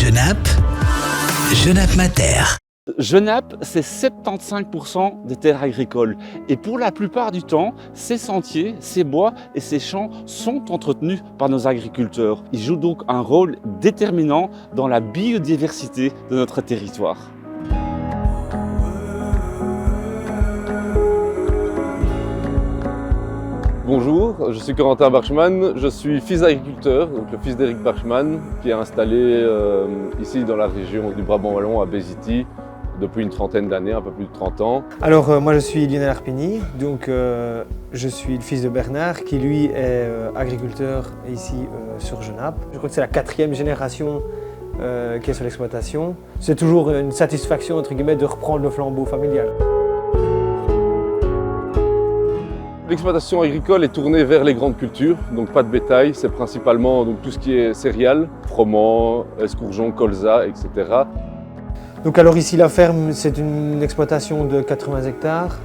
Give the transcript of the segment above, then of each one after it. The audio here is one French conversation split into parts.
Genappe, Genappe Mater. Genappe, c'est 75% des terres agricoles. Et pour la plupart du temps, ces sentiers, ces bois et ces champs sont entretenus par nos agriculteurs. Ils jouent donc un rôle déterminant dans la biodiversité de notre territoire. Bonjour, je suis Corentin Barchman, je suis fils d'agriculteur, donc le fils d'Éric Barchman, qui est installé ici dans la région du Brabant Wallon à Bézity depuis une trentaine d'années, un peu plus de 30 ans. Alors moi je suis Lionel Arpigny, donc je suis le fils de Bernard qui lui est agriculteur ici sur Genappe. Je crois que c'est la 4e génération qui est sur l'exploitation. C'est toujours une satisfaction entre guillemets de reprendre le flambeau familial. L'exploitation agricole est tournée vers les grandes cultures, donc pas de bétail, c'est principalement donc, tout ce qui est céréales, froment, escourgeons, colza, etc. Donc alors ici la ferme c'est une exploitation de 80 hectares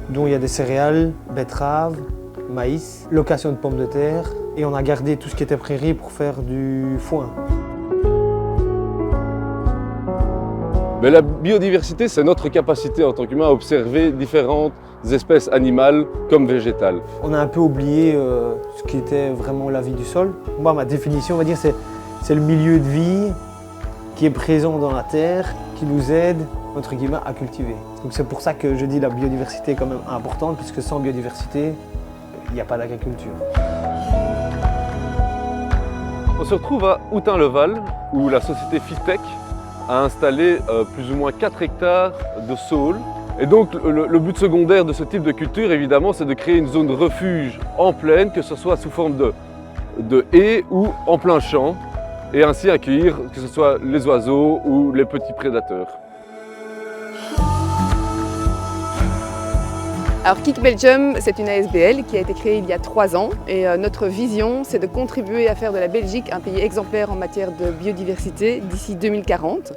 dont il y a des céréales, betteraves, maïs, location de pommes de terre et on a gardé tout ce qui était prairie pour faire du foin. Mais la biodiversité, c'est notre capacité en tant qu'humain à observer différentes espèces animales comme végétales. On a un peu oublié ce qui était vraiment la vie du sol. Moi, ma définition, on va dire, c'est le milieu de vie qui est présent dans la terre, qui nous aide, entre guillemets, à cultiver. Donc c'est pour ça que je dis la biodiversité est quand même importante, puisque sans biodiversité, il n'y a pas d'agriculture. On se retrouve à Houtin-le-Val, où la société Fitech a installé plus ou moins 4 hectares de saules. Et donc le but secondaire de ce type de culture, évidemment, c'est de créer une zone de refuge en plaine, que ce soit sous forme de haies ou en plein champ, et ainsi accueillir que ce soit les oiseaux ou les petits prédateurs. Alors Kick Belgium, c'est une ASBL qui a été créée il y a 3 ans et notre vision, c'est de contribuer à faire de la Belgique un pays exemplaire en matière de biodiversité d'ici 2040.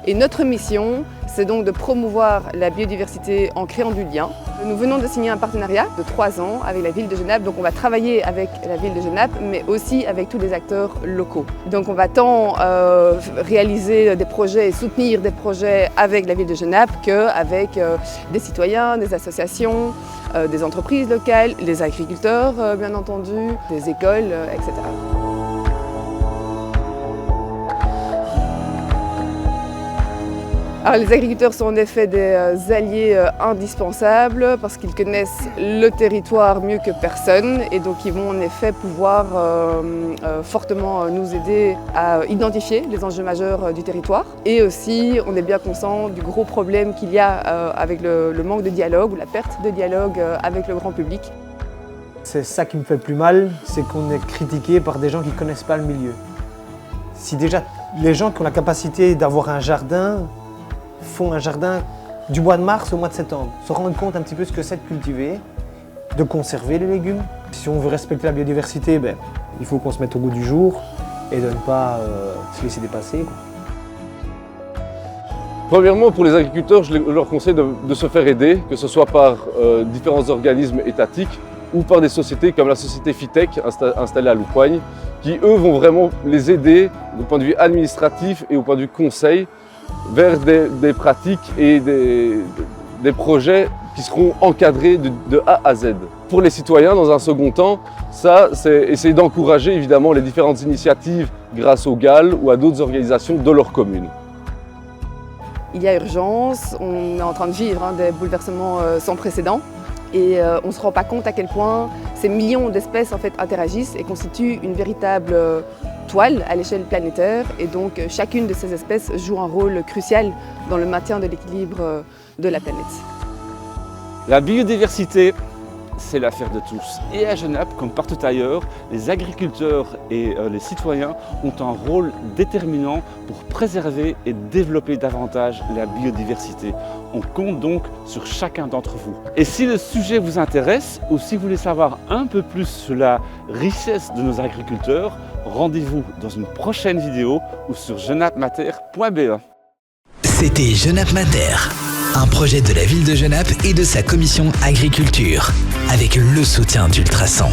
Et notre mission, c'est donc de promouvoir la biodiversité en créant du lien. Nous venons de signer un partenariat de 3 ans avec la ville de Genappe, donc on va travailler avec la ville de Genappe, mais aussi avec tous les acteurs locaux. Donc on va tant réaliser des projets et soutenir des projets avec la ville de Genappe qu'avec des citoyens, des associations, des entreprises locales, les agriculteurs bien entendu, des écoles, etc. Alors, les agriculteurs sont en effet des alliés indispensables parce qu'ils connaissent le territoire mieux que personne et donc ils vont en effet pouvoir fortement nous aider à identifier les enjeux majeurs du territoire. Et aussi, on est bien conscient du gros problème qu'il y a avec le manque de dialogue ou la perte de dialogue avec le grand public. C'est ça qui me fait le plus mal, c'est qu'on est critiqué par des gens qui ne connaissent pas le milieu. Si déjà les gens qui ont la capacité d'avoir un jardin font un jardin du mois de mars au mois de septembre, se rendre compte un petit peu ce que c'est de cultiver, de conserver les légumes. Si on veut respecter la biodiversité, il faut qu'on se mette au goût du jour et de ne pas se laisser dépasser. Premièrement, pour les agriculteurs, je leur conseille de se faire aider, que ce soit par différents organismes étatiques ou par des sociétés comme la société Fitech installée à Loupoigne, qui eux vont vraiment les aider du point de vue administratif et au point de vue conseil vers des pratiques et des projets qui seront encadrés de A à Z. Pour les citoyens, dans un second temps, ça, c'est essayer d'encourager évidemment les différentes initiatives grâce au GAL ou à d'autres organisations de leur commune. Il y a urgence, on est en train de vivre des bouleversements sans précédent et on ne se rend pas compte à quel point ces millions d'espèces en fait, interagissent et constituent une véritable toile à l'échelle planétaire et donc chacune de ces espèces joue un rôle crucial dans le maintien de l'équilibre de la planète. La biodiversité, c'est l'affaire de tous. Et à Genappe, comme partout ailleurs, les agriculteurs et les citoyens ont un rôle déterminant pour préserver et développer davantage la biodiversité. On compte donc sur chacun d'entre vous. Et si le sujet vous intéresse ou si vous voulez savoir un peu plus sur la richesse de nos agriculteurs, rendez-vous dans une prochaine vidéo ou sur genappemater.be. C'était Genappe Mater, un projet de la ville de Genappe et de sa commission agriculture, avec le soutien d'Ultrasan.